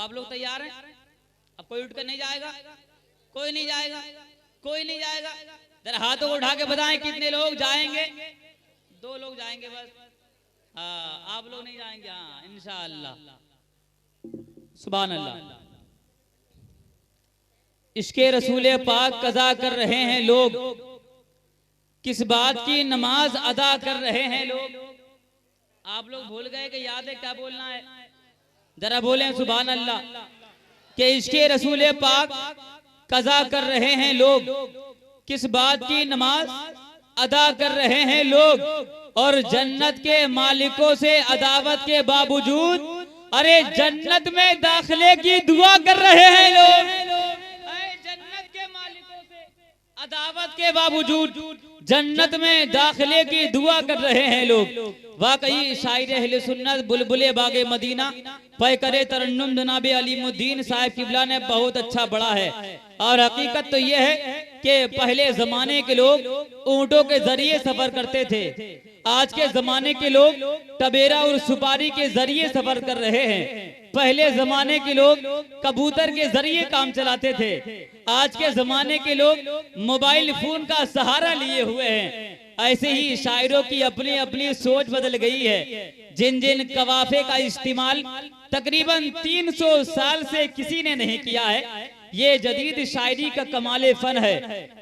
आप लोग तैयार हैं? अब कोई उठ कर नहीं जाएगा, कोई नहीं जाएगा, कोई नहीं जाएगा। जरा हाथों को उठा के बताएं कितने लोग जाएंगे। 2 लोग जाएंगे बस। हाँ, आप लोग नहीं जाएंगे। हाँ, इंशाअल्लाह। सुभान अल्लाह। इश्के रसूले पाक कज़ा कर रहे हैं लोग, किस बात की नमाज अदा कर रहे हैं लोग। आप लोग भूल गए कि याद है क्या बोलना है? जरा बोलें सुभान अल्लाह। कि इश्के रसूले पाक कज़ा कर रहे हैं लोग, किस बात की नमाज अदा कर रहे हैं लोग, और जन्नत के मालिकों से अदावत के बावजूद अरे जन्नत में दाखिले की दुआ कर रहे हैं लोग। जन्नत के मालिकों से अदावत के बावजूद जन्नत में दाखिले की दुआ कर रहे हैं लोग। वाकई शायर अहले सुन्नत बुलबुले बागे मदीना पैकरे तरन्नुम जनाब अलीमुद्दीन साहब किबला ने बहुत अच्छा पढ़ा है। और हकीकत तो यह है कि पहले जमाने के लोग ऊंटों के जरिए सफर करते थे, आज के जमाने के लोग टबेरा और सुपारी के जरिए सफर कर रहे हैं। पहले जमाने के लोग कबूतर के जरिए काम चलाते थे, आज के जमाने के लोग मोबाइल फोन का सहारा लिए हुए हैं। ऐसे ही शायरों की अपनी अपनी सोच बदल गई है। जिन जिन कवाफे का इस्तेमाल तकरीबन 300 साल से किसी ने नहीं किया है, ये जदीद शायरी का कमाले फन है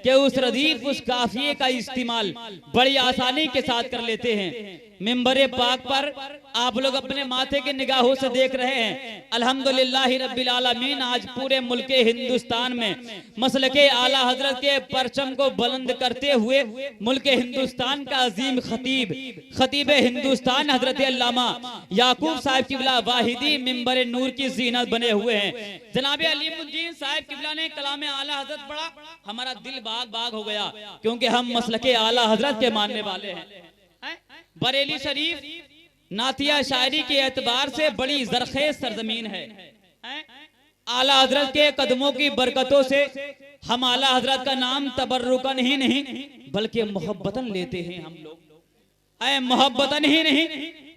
कि उस रदीफ उस काफिये का इस्तेमाल बड़ी आसानी के साथ कर लेते हैं। मिंबरे पाक पर आप लोग अपने माथे की निगाहों से देख रहे हैं, अल्हम्दुलिल्लाह रब्बिल आलमीन आज पूरे मुल्के हिंदुस्तान में मसलके आला हजरत के परचम को बुलंद करते हुए मुल्के हिंदुस्तान का अजीम खतीब हिंदुस्तान हजरत अल्लामा याकूब साहब किबला वाहिदी मिंबर नूर की जीनत बने हुए हैं। जनाब अलीमुद्दीन साहब किबला ने कलाम आला हजरत पढ़ा, हमारा दिल बाग बाग हो गया, क्योंकि हम मसलके आला हजरत के मानने वाले हैं। बरेली शरीफ नातिया शायरी के एतबार से बड़ी जरखेज सरजमीन है। आला हजरत के कदमों की बरकतों से हम आला हजरत का नाम तबर्रुकन ही नहीं बल्कि मोहब्बतन लेते हैं हम लोग। मोहब्बतन ही नहीं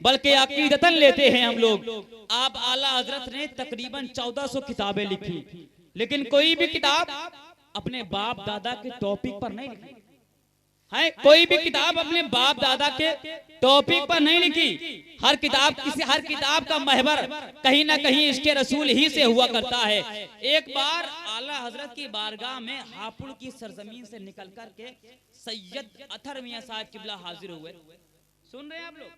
बल्कि अकीदतन लेते हैं हम लोग। आप आला हजरत ने तकरीबन 1400 किताबें लिखी, लेकिन कोई भी किताब अपने बाप दादा के टॉपिक पर नहीं लिखी है। कोई भी किताब अपने बाप दादा के टॉपिक पर नहीं लिखी। हर किताब का महवर कहीं ना कहीं इसके रसूल ही से हुआ करता है। एक बार आला हजरत की बारगाह में हापुड़ की सरजमीन से निकल कर के सैयद अथर मियां साहब किबला हाजिर हुए। सुन रहे हैं आप लोग?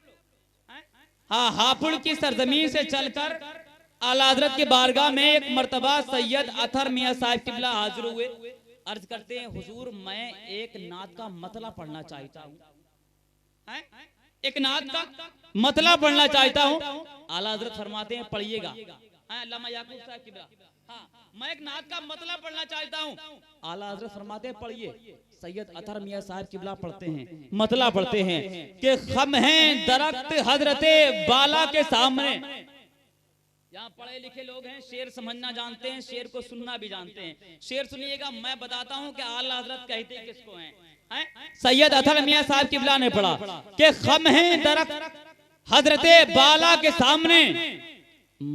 हाँ, हापुड़ की सरजमीन से चलकर आला हजरत की बारगाह में एक मर्तबा सैयद अथर मियां साहब किबला हाजिर हुए। अर्ज करते हैं, हुजूर मैं एक नात का मतला पढ़ना चाहता हूँ। एक नात का मतला पढ़ना चाहता हूँ। आला हजरत फरमाते हैं पढ़िएगा। अल्लामा याकूब साहब किबला, हाँ मैं एक नात का मतला पढ़ना चाहता हूँ। आला हजरत फरमाते हैं पढ़िए। सैयद अथर मियां साहब किबला पढ़ते हैं, मतला पढ़ते हैं कि खम है दरख्त हजरते बाला के सामने। यहाँ पढ़े लिखे लोग हैं, शेर समझना जानते हैं, शेर को सुनना भी जानते हैं। शेर सुनिएगा, मैं बताता हूँ कि आला हजरत कहते किसको हैं। सैयद अथर मियां साहब किबला ने पढ़ा कि खम है दरख्त हजरते बाला के सामने,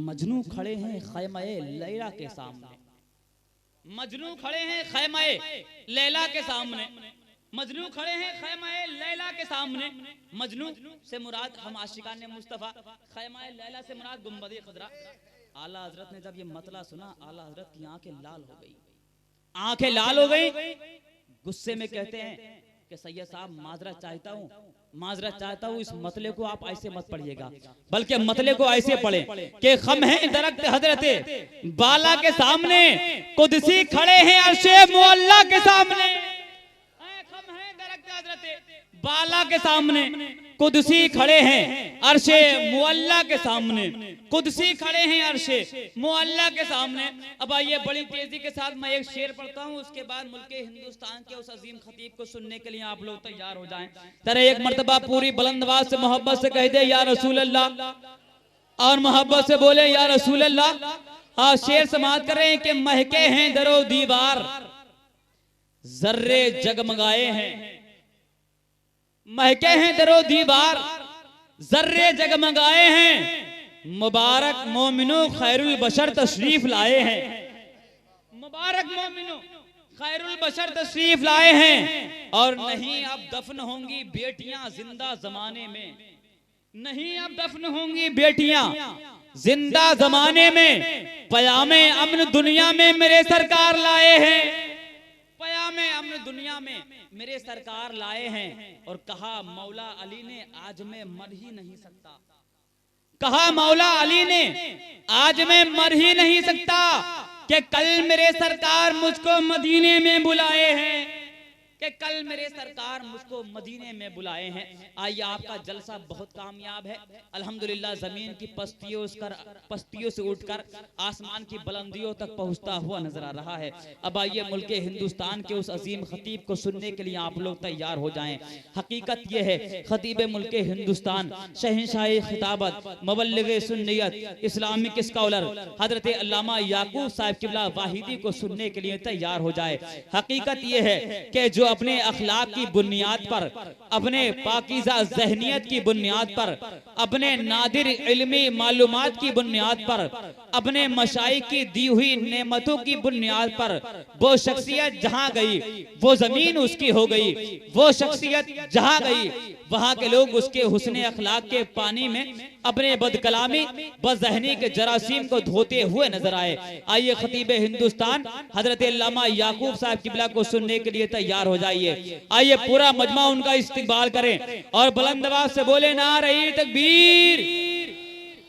मजनू खड़े हैं खैमाए लैला के सामने। मजनू खड़े हैं खैमाए लैला के सामने। मजनू खड़े हैं खैमाए लैला के सामने। मजनू से मुराद हम आशिकान मुस्तफा, खैमाए लैला से मुराद गुंबद खुदरा। आला हजरत ने जब ये मतला सुना, आला हजरत की आंखें लाल हो गई। आंखें लाल हो गई। गुस्से में कहते हैं कि सैयद साहब माजरत चाहता हूँ, इस मतले को आप ऐसे मत पढ़िएगा, बल्कि मतले को ऐसे पढ़े कि खम है दरख्त हजरते बाला के सामने, कुदसी खड़े हैं अर्शे मुअल्ला के सामने। बाला के सामने कुदसी खड़े हैं अर्शे मुअल्ला के सामने। कुदसी खड़े हैं अर्शे मुअल्ला के सामने। अब आइए बड़ी तेजी के साथ मैं एक शेर पढ़ता हूँ, उसके बाद मुल्के हिंदुस्तान के उस अजीम खतीब को सुनने के लिए आप लोग तैयार हो जाएं। तरह एक मर्तबा पूरी बुलंद आवाज से मोहब्बत से कह दे या रसूल अल्लाह, और मोहब्बत से बोले या रसूल अल्लाह। हाँ, शेर समाप्त कर रहे हैं कि महके हैं दरो दीवार, जर्रे जगमगाए हैं। महके हैं दरो दीवार, जर्रे जगमगाए हैं। मुबारक मोमिनो खैरुल बशर तशरीफ लाए हैं। मुबारक मोमिनो खैरुल बशर तशरीफ लाए हैं। और नहीं अब दफन होंगी बेटियां जिंदा जमाने में, नहीं अब दफन होंगी बेटियां जिंदा जमाने में। पयामे अमन दुनिया में मेरे सरकार लाए हैं, पयामे अमन दुनिया में मेरे सरकार लाए हैं। और कहा मौला अली ने आज मैं मर ही नहीं सकता, कहा मौला अली ने आज मैं मर ही नहीं सकता कि कल मेरे सरकार मुझको मदीने में बुलाए हैं, कि कल मेरे सरकार मुझको मदीने में बुलाए हैं। आइए आपका जलसा बहुत कामयाब है अल्हम्दुलिल्लाह। जमीन की पस्तियों से उठकर आसमान की बुलंदियों तक पहुंचता हुआ नजर आ रहा है। अब आइए मुल्क हिंदुस्तान के उस अजीम खतीब को सुनने के लिए आप लोग तैयार हो जाएं। हकीकत यह है खतीब मुल्क हिंदुस्तान शहंशाह खिताबत मुबल्लिग सुन्नियत इस्लामिक स्कॉलर हजरत अल्लामा याकूब साहब किबला वाहिदी को सुनने के लिए तैयार हो जाए। हकीकत यह है कि जो अपने अखलाक की बुनियाद पर, अपने पाकीज़ा ज़हनियत की बुनियाद पर, अपने नादिर इल्मी मालूमात की बुनियाद पर, अपने मशाइख की दी हुई नेमतों की बुनियाद पर वो शख्सियत जहां गई वो जमीन उसकी हो गई। वो शख्सियत जहां गई वहां के लोग उसके हुस्ने अखलाक के पानी में अपने बदकलामी बज़हनी के जरासीम को धोते हुए नजर आए। आइए खतीब हिंदुस्तान हजरत अल्लामा याकूब साहब किबला को सुनने के लिए तैयार हो जाइए। आइए पूरा मजमा उनका इस्तिकबाल करें और बुलंद आवाज से बोले नारे तकबीर।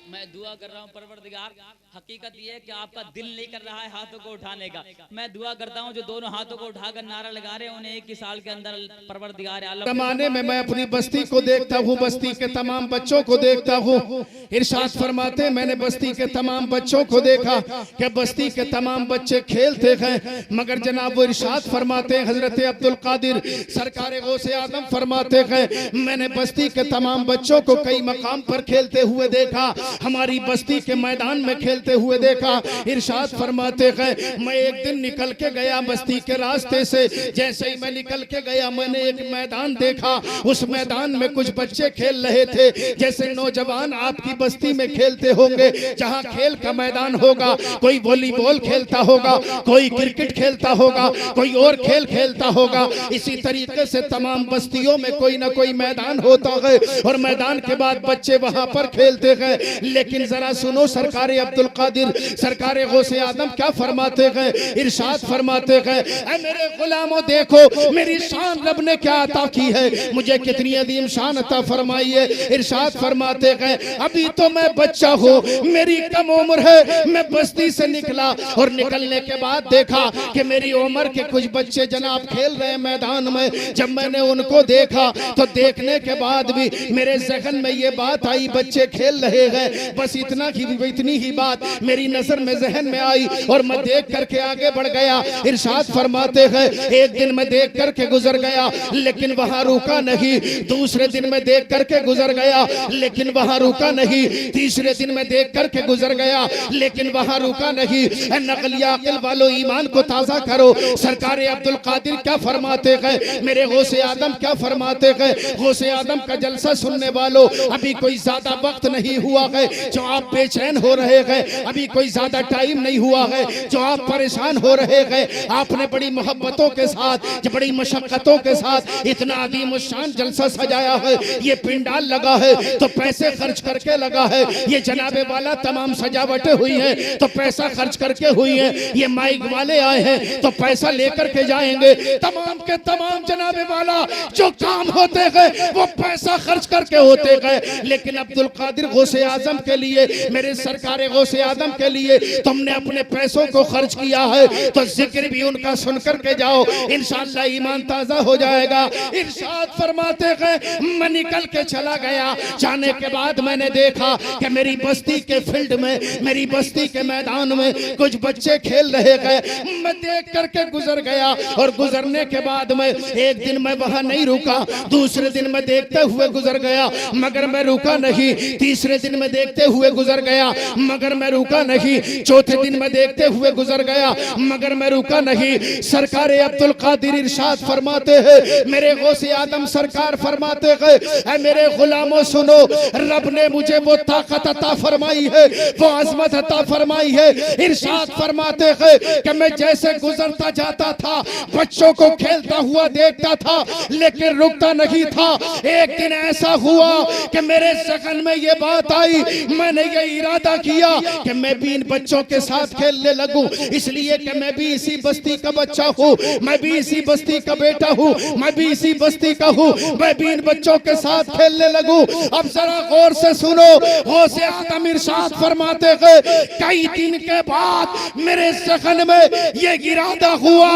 मैं दुआ कर रहा हूँ परवरदिगार, हकीकत ये है कि आपका दिल नहीं कर रहा है हाथों को उठाने का। मैं दुआ करता हूँ जो दोनों हाथों को उठाकर नारा लगा रहे हैं उन्हें एक ही साल के अंदर परवरदिगार आलम। जमाने में मैं अपनी बस्ती को देखता हूँ, बस्ती के तमाम बच्चों को देखता हूँ। इरशाद फरमाते मैंने बस्ती के तमाम बच्चों को देखा कि बस्ती के तमाम बच्चे खेलते हैं, मगर जनाब वो इरशाद फरमाते हजरत अब्दुल कादिर सरकार गौसे आदम फरमाते हैं मैंने बस्ती के तमाम बच्चों को कई मकाम पर खेलते हुए देखा, हमारी बस्ती के मैदान में खेलते हुए देखा। इरशाद फरमाते हैं मैं एक दिन निकल के गया बस्ती के रास्ते से, जैसे ही मैं निकल के गया मैंने एक मैदान देखा। उस मैदान में कुछ बच्चे खेल रहे थे जैसे नौजवान आपकी बस्ती में खेलते होंगे। जहां खेल का मैदान होगा कोई वॉलीबॉल खेलता होगा, कोई क्रिकेट खेलता होगा, कोई और खेल खेलता होगा। इसी तरीके से तमाम बस्तियों में कोई ना कोई मैदान होता है और मैदान के बाद बच्चे वहां पर खेलते हैं। लेकिन जरा सुनो सरकार अब्दुल कादिर सरकार गौसे आदम क्या फरमाते हैं। इरशाद फरमाते हैं ऐ मेरे गुलामों देखो मेरी शान रब ने क्या अता की है, मुझे कितनी अजीम शान अता फरमाई है। इरशाद फरमाते हैं अभी तो मैं बच्चा हूँ, मेरी कम उम्र है, मैं बस्ती से निकला और निकलने के बाद देखा कि मेरी उम्र के कुछ बच्चे जनाब खेल रहे हैं मैदान में। जब मैंने उनको देखा तो देखने के बाद भी मेरे ज़हन में ये बात आई बच्चे खेल रहे हैं, बस इतनी ही बात मेरी नजर में जहन में आई और मैं देख करके आगे बढ़ गया। इरशाद फरमाते हैं एक दिन मैं देख करके गुजर गया लेकिन वहां रुका नहीं, दूसरे दिन मैं देख करके गुजर गया लेकिन वहां रुका नहीं, तीसरे दिन मैं देख करके गुजर गया लेकिन वहां रुका नहीं। नकलिया अक्ल वालों ईमान को ताजा करो। सरकार अब्दुल कादिर क्या फरमाते हैं, मेरे गौसे आदम क्या फरमाते हैं। गौसे आदम का जलसा सुनने वालों अभी कोई ज्यादा वक्त नहीं हुआ है जो आप बेचैन हो रहे हैं, अभी कोई ज्यादा टाइम नहीं हुआ है जो आप परेशान हो रहे हैं। आपने बड़ी मोहब्बतों के साथ बड़ी मशक्कतों के साथ इतना अजीम शान जलसा सजाया है। ये पिंडाल लगा है तो पैसे खर्च करके लगा है, ये जनाबे वाला तमाम सजावटें हुई है तो पैसा खर्च करके हुई है, ये माइक वाले आए हैं तो पैसा लेकर के जाएंगे। तमाम के तमाम जनाबे वाला जो काम होते हैं वो पैसा खर्च करके होते हैं। लेकिन अब्दुल कादिर गौसे आजम के लिए, मेरे सरकार गौसे आदम के लिए तुमने अपने पैसों को खर्च किया है तो जिक्र भी उनका सुन करके जाओ, इंशाअल्लाह ईमान ताजा हो जाएगा। इरशाद फरमाते हैं मैं निकल के चला गया, जाने के बाद मैंने देखा कि मेरी बस्ती के फील्ड में, मेरी बस्ती के मैदान में कुछ बच्चे खेल रहे हैं। मैं देख करके गुजर गया और गुजरने के बाद में एक दिन मैं वहां नहीं रुका, दूसरे दिन मैं देखते हुए गुजर गया मगर मैं रुका नहीं, तीसरे दिन मैं देखते हुए गुजर गया मगर मैं रुका नहीं। चौथे दिन मैं देखते हुए गुजर गया मगर मैं रुका नहीं। सरकार अब्दुल कादिर इरशाद फरमाते हैं, मेरे गौसे आदम सरकार फरमाते गए, ऐ मेरे गुलामों सुनो, रब ने मुझे वो ताकत अता फरमाई है, वो अजमत अता फरमाई है। इरशाद फरमाते हैं कि मैं जैसे गुजरता जाता था बच्चों को खेलता हुआ देखता था लेकिन रुकता नहीं था। एक दिन ऐसा हुआ कि मेरे ज़हन में ये बात आई, मैंने ये इरादा किया कि मैं भी इन बच्चों के साथ खेलने लगूं, इसलिए कि मैं भी इसी बस्ती का बच्चा हूँ, मैं भी इसी बस्ती का बेटा हूँ, मैं भी इसी बस्ती का हूँ, मैं भी इन बच्चों के साथ खेलने लगूं। अब जरा गौर से सुनो, गौसे आदम इरशाद फरमाते हैं, कई दिन के बाद मेरे ज़हन में ये इरादा हुआ,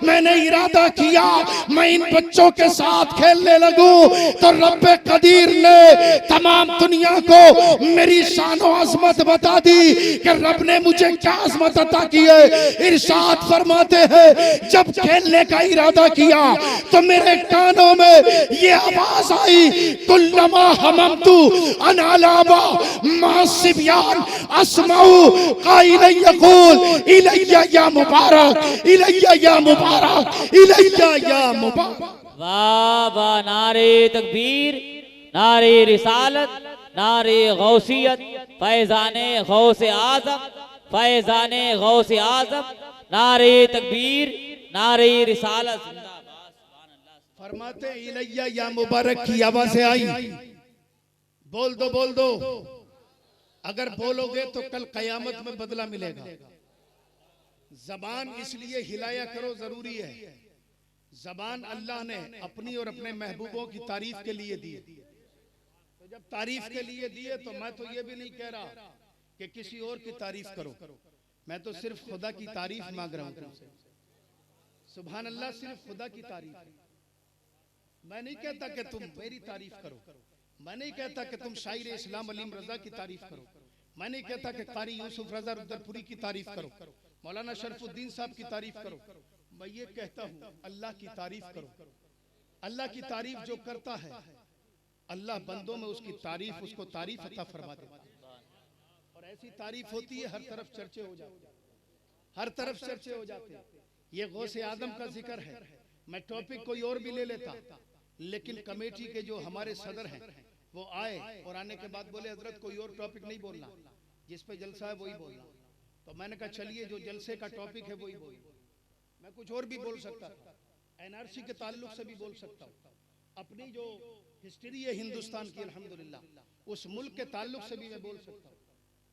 मैंने इरादा किया मैं इन बच्चों के साथ खेलने लगूं तो रब कदीर ने तमाम दुनिया को मेरी शान और अज़मत बता दी कि रब ने मुझे क्या अज़मत अता की है। इरशाद फरमाते हैं, जब खेलने का इरादा किया तो मेरे कानों में ये आवाज आई, कुल्लमा हममतु अन अलाबा मासिबियान अस्माउ काइलन यकूल इलैया या मुबारक, इलैया या मुबारक, इलैया या मुबारक। वाह वाह, नारे तकबीर, नारे रिसालत, नारे गौसियत, फैजाने गौसे आजम, फैजाने गौसे आजम, नारे तकबीर, नारे रिसालत। फरमाते इलैया या मुबारक की आवाज़ें आई, बोल दो बोल दो, अगर बोलोगे तो कल कयामत में बदला मिलेगा। जबान इसलिए हिलाया करो, जरूरी है। जबान अल्लाह ने अपनी और अपने महबूबों की तारीफ के लिए दी, तो जब तारीफ के लिए दिए तो मैं तो ये भी नहीं कह रहा कि किसी और की तारीफ करो, मैं तो सिर्फ खुदा की तारीफ मांग रहा हूं तुमसे। सुभान अल्लाह, सिर्फ खुदा की तारीफ। मैं नहीं कहता कि तुम मेरी तारीफ करो, मैं नहीं कहता कि तुम शायर इस्लाम अलीम रजा की तारीफ करो, मैं नहीं कहता कि कारी यूसुफ रजा रुद्रपुरी की तारीफ करो, मौलाना शरफुद्दीन साहब की तारीफ करो। मैं ये कहता हूँ अल्लाह की तारीफ करो। अल्लाह की तारीफ जो करता है अल्लाह बंदों में उसकी तारीफ, उसको तारीफ अता फरमा देता है। और ऐसी तारीफ होती है हर तरफ चर्चे हो जाते हैं, हर तरफ चर्चे हो जाते हैं। ये गौसे आदम का जिक्र है, मैं टॉपिक कोई और भी ले लेता, लेकिन कमेटी के जो हमारे सदर हैं वो आए और आने के बाद बोले हजरत कोई और टॉपिक नहीं बोलना, जिस पे जलसा है वही बोलना। तो मैंने कहा चलिए जो जलसे का टॉपिक है वही बोल। मैं कुछ और भी बोल सकता था, एनआरसी के ताल्लुक से भी बोल सकता हूँ, अपनी जो हिस्ट्री है हिंदुस्तान की अल्हम्दुलिल्लाह उस मुल्क के ताल्लुक से भी मैं बोल सकता हूँ,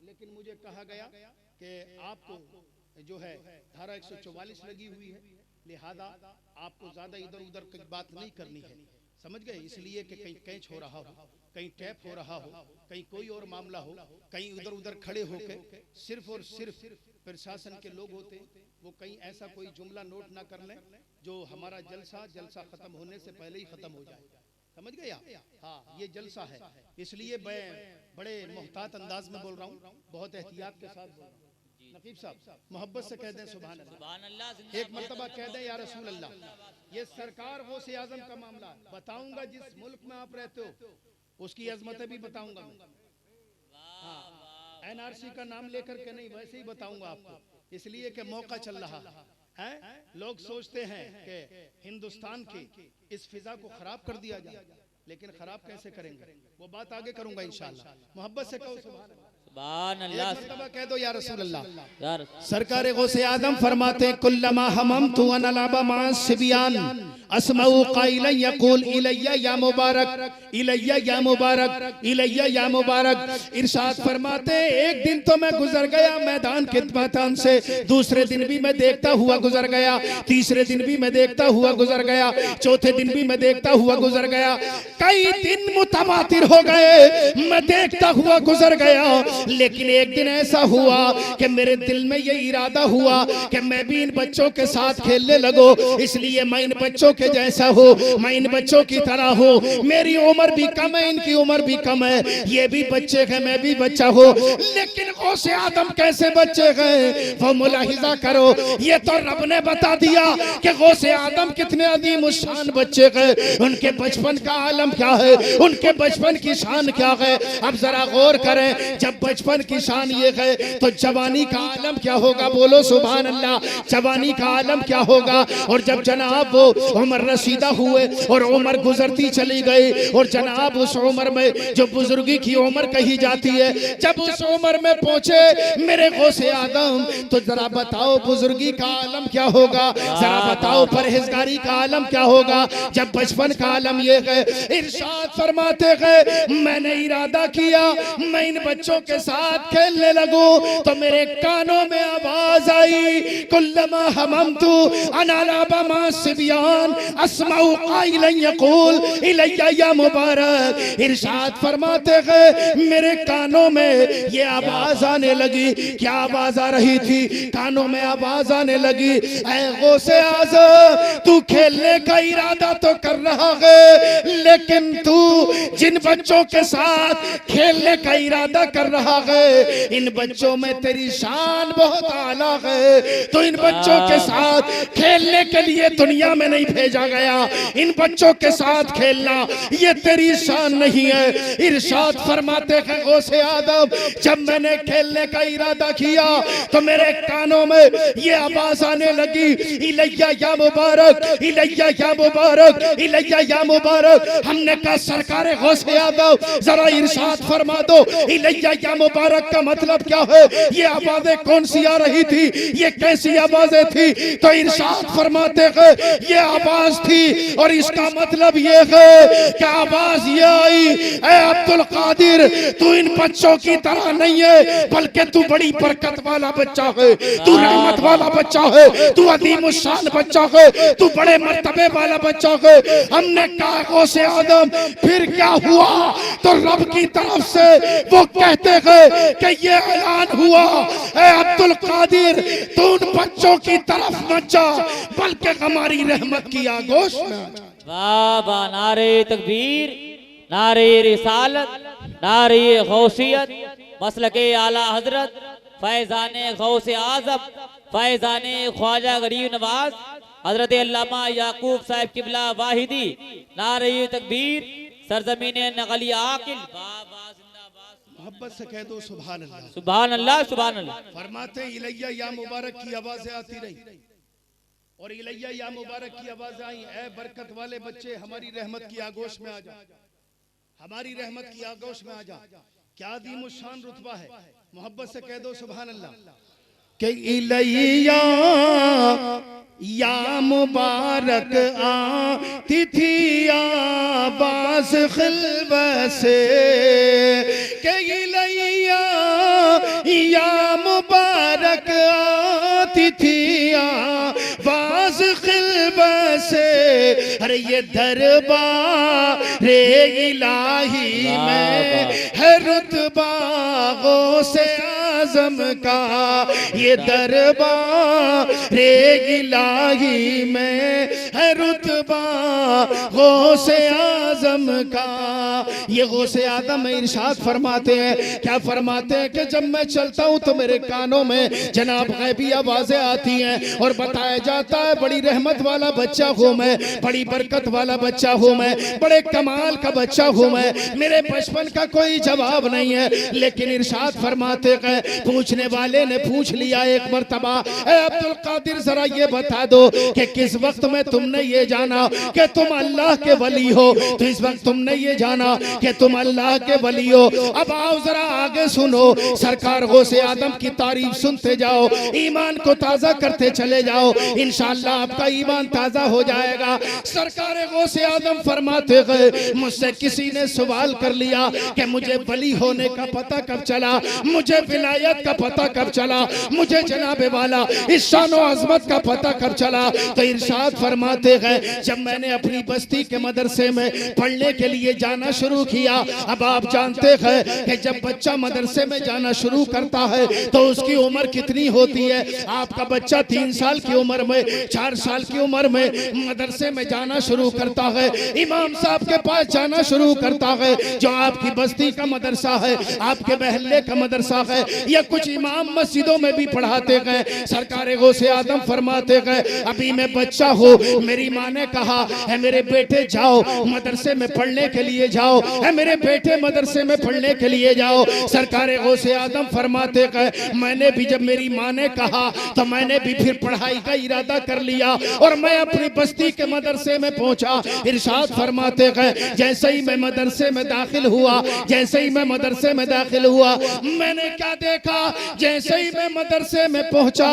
लेकिन मुझे कहा गया कि आपको जो है धारा 144 लगी हुई है, लिहाजा आपको ज्यादा इधर उधर की बात नहीं करनी है, समझ गए। इसलिए कि कहीं कैच हो रहा हो, कहीं टैप हो रहा हो, कहीं कोई और मामला हो, कहीं उधर उधर खड़े होकर सिर्फ और सिर्फ प्रशासन के लोग होते वो कहीं ऐसा कोई जुमला नोट ना कर लें जो हमारा जलसा खत्म होने से पहले ही खत्म हो जाए, समझ गए आप। हाँ, ये जलसा है, इसलिए मैं बड़े मोहतात अंदाज में बोल रहा हूँ, बहुत एहतियात के साथ बोल रहा हूँ। नकीब साहब मोहब्बत से कह दें सुभान अल्लाह, एक मर्तबा कह दें या रसूल अल्लाह। ये सरकार गौसे आजम का मामला बताऊंगा, जिस मुल्क में आप रहते हो उसकी अजमतें भी बताऊंगा मैं। हाँ, एनआरसी का नाम लेकर के नहीं, वैसे ही बताऊंगा आपको, इसलिए कि मौका चल रहा है। लोग सोचते हैं कि हिंदुस्तान की इस फिजा को खराब कर दिया जाए, लेकिन खराब कैसे करेंगे वो बात आगे करूंगा इंशाअल्लाह। मोहब्बत से कहो सुभान अल्लाह, कह दो या रसूल अल्लाह। सरकार गौसे आदम फरमाते हैं, कुल्लमा हममतु अन अलाबा मासिबियान अस्माउ काइलन यकूल इलैया या मुबारक, इलैया या मुबारक, इलैया या मुबारक। इरशाद फरमाते एक दिन तो मैं गुजर गया मैदान के मैदान से, दूसरे दिन भी मैं देखता हुआ गुजर गया, तीसरे दिन भी मैं देखता हुआ गुजर गया, चौथे दिन भी मैं देखता हुआ गुजर गया, कई दिन मुतवातिर हो गए मैं देखता हुआ गुजर गया। लेकिन एक दिन ऐसा हुआ कि मेरे दिल में ये इरादा हुआ कि मैं भी इन बच्चों के साथ खेलने लगो, इसलिए मैं इन बच्चों के जैसा हूँ, मैं इन बच्चों की तरह हूँ। मेरी उम्र भी कम है, इनकी उम्र भी कम है, ये भी बच्चे हैं, मैं भी बच्चा हूँ, लेकिन गौसे आदम कैसे बच्चे हैं वो मुलाहिजा करो। ये तो रब ने बता दिया कि गौसे आदम कितने अजीम शान बच्चे हैं, उनके बचपन का आलम क्या है, उनके बचपन की शान क्या है। अब जरा गौर करें, जब बचपन की शान ये है तो जवानी का आलम क्या होगा, बोलो सुभान अल्लाह, जवानी का आलम क्या होगा। और जब जनाब वो उम्र रसीदा हुए और उम्र गुजरती चली गई और जनाब उस उम्र में जो बुजुर्गी की उम्र कही जाती है, जब उस उम्र में पहुंचे मेरे गौसे आदम, तो जरा बताओ बुजुर्गी का आलम क्या होगा, जरा बताओ परहेजगारी का आलम क्या होगा। जब बचपन का आलम ये है, इरशाद फरमाते हैं मैंने इरादा किया मैं इन बच्चों के साथ खेलने लगूं तो मेरे कानों में आवाज आई, कुल्लमा हममतु अना लाबा मा सिबियान अस्माउ काइलन यकूल इलैया या मुबारक। इरशाद फरमाते हैं मेरे कानों में ये आवाज आने लगी। क्या आवाज आ रही थी? कानों में आवाज आने लगी, ऐ गौसे आज़म तू खेलने का इरादा तो कर रहा है, लेकिन तू जिन बच्चों के साथ खेलने का इरादा कर रहा है इन बच्चों में तेरी शान बहुत आला है, तो इन बच्चों के साथ खेलने के लिए दुनिया में नहीं भेजा गया, इन बच्चों के साथ खेलना ये तेरी शान नहीं है। इरशाद फरमाते हैं गौसे आदम जब मैंने खेलने का इरादा किया तो मेरे कानों में ये आवाज आने लगी, इलैया या मुबारक इलैया या मुबारक इलैया या मुबारक। हमने कहा सरकार गौसे आदम जरा इरशाद फरमा दो इलैया या मुबारक का मतलब क्या है, ये आवाजें कौन सी आ रही थी, ये कैसी आवाजें थी? तो इरशाद फरमाते हैं ये आवाज थी और इसका मतलब ये है कि आवाज ये आई, ऐ अब्दुल कादिर तू इन बच्चों की तरह नहीं है, बल्कि तू बड़ी बरकत वाला बच्चा है, तू रहमत वाला बच्चा है, तू अजीम शान बच्चा है, तू बड़े मर्तबे वाला बच्चा है। हमने कहा गौसे आदम फिर क्या हुआ? तो रब की तरफ से वो कहते हैं कि ये ऐलान हुआ, ऐ अब्दुल कादिर तू उन बच्चों की तरफ मत जा, बल्कि हमारी रहमत की आगोश में। वाह वाह, नारे तकबीर, नारे रिसालत, नारे गौसियत, मसलके आला हजरत, फैजाने गौसे आजम, फैजाने ख्वाजा गरीब नवाज हजरत अल्लामा याकूब साहब किबला वाहिदी, नारे तकबीर, सरजमीने नगली आकिल। वाह वाह, जिंदाबाद। मोहब्बत से कह दो सुभान अल्लाह, सुभान अल्लाह, सुभान अल्लाह। फरमाते इलैया या मुबारक की आवाजें आती रही और इलैया या मुबारक की आवाजें आई, ऐ बरकत वाले बच्चे हमारी रहमत की आगोश में आ जा, हमारी रहमत की आगोश में आ जा। क्या अजीम शान रुतबा है। मोहब्बत से कह दो सुभान अल्लाह कि इलैया या मुबारक आती थी आवाज खिलवत से, कि इलैया या मुबारक आती थी आवाज खिलवत से। अरे ये दरबार इलाही में है रुतबा गौसे आज़म का, ये दरबार इलाही में है रुतबा गौसे आज़म का। ये गौसे आदम इरशाद फरमाते हैं, क्या फरमाते हैं कि जब मैं चलता हूँ तो मेरे कानों में जनाब गैबी आवाजें आती हैं और बताया जाता है बड़ी रहमत वाला बच्चा हूँ मैं, बड़ी बरकत वाला बच्चा हूँ मैं, बड़े कमाल का बच्चा हूँ मैं, मेरे बचपन का कोई जवाब नहीं है। लेकिन इरशाद फरमाते हैं, पूछने वाले ने पूछ लिया एक मर्तबा, ऐ अब्दुल कादिर जरा ये बता दो कि किस वक्त में तुमने ये जाना कि तुम अल्लाह के वली हो, तो इस वक्त तुमने ये जाना कि तुम अल्लाह के वली हो। अब आओ जरा आगे सुनो, सरकार गौसे आदम की तारीफ सुनते जाओ, ईमान को ताजा करते चले जाओ, इंशाअल्लाह आपका ईमान ताजा हो जाएगा। सरकार गौसे आदम फरमाते हैं, मुझसे किसी ने सवाल कर लिया कि मुझे वली होने का पता कब चला, मुझे विलायत विलायत का पता कब चला, मुझे जनाब वाला इस शान और अजमत का पता कब चला? तो इरशाद फरमाते हैं जब मैंने अपनी बस्ती के मदरसे में पढ़ने के लिए जाना शुरू किया। अब आप जानते हैं कि जब बच्चा मदरसे में जाना शुरू करता है तो उसकी उम्र कितनी होती है? आपका बच्चा 3 साल की उम्र में, 4 साल की उम्र में मदरसे में जाना शुरू करता है, इमाम साहब के पास जाना शुरू करता है। जो आपकी बस्ती का मदरसा है, आपके महल्ले का मदरसा है, या कुछ इमाम मस्जिदों में भी पढ़ाते गए। सरकार गौसे आदम फरमाते गए अभी मैं बच्चा हूँ, मेरी माँ ने कहा है मेरे बेटे जाओ मदरसे में पढ़ने के लिए जाओ, है मेरे बेटे मदरसे में पढ़ने के लिए जाओ। सरकार गौसे आदम फरमाते गए मैंने भी जब मेरी माँ ने कहा तो मैंने भी फिर पढ़ाई का इरादा कर लिया और मैं अपनी बस्ती के मदरसे में पहुंचा। इरशाद फरमाते गए जैसे ही मैं मदरसे में दाखिल हुआ, जैसे ही मैं मदरसे में दाखिल हुआ, मैंने क्या देखा? जैसे ही मैं मदरसे में पहुंचा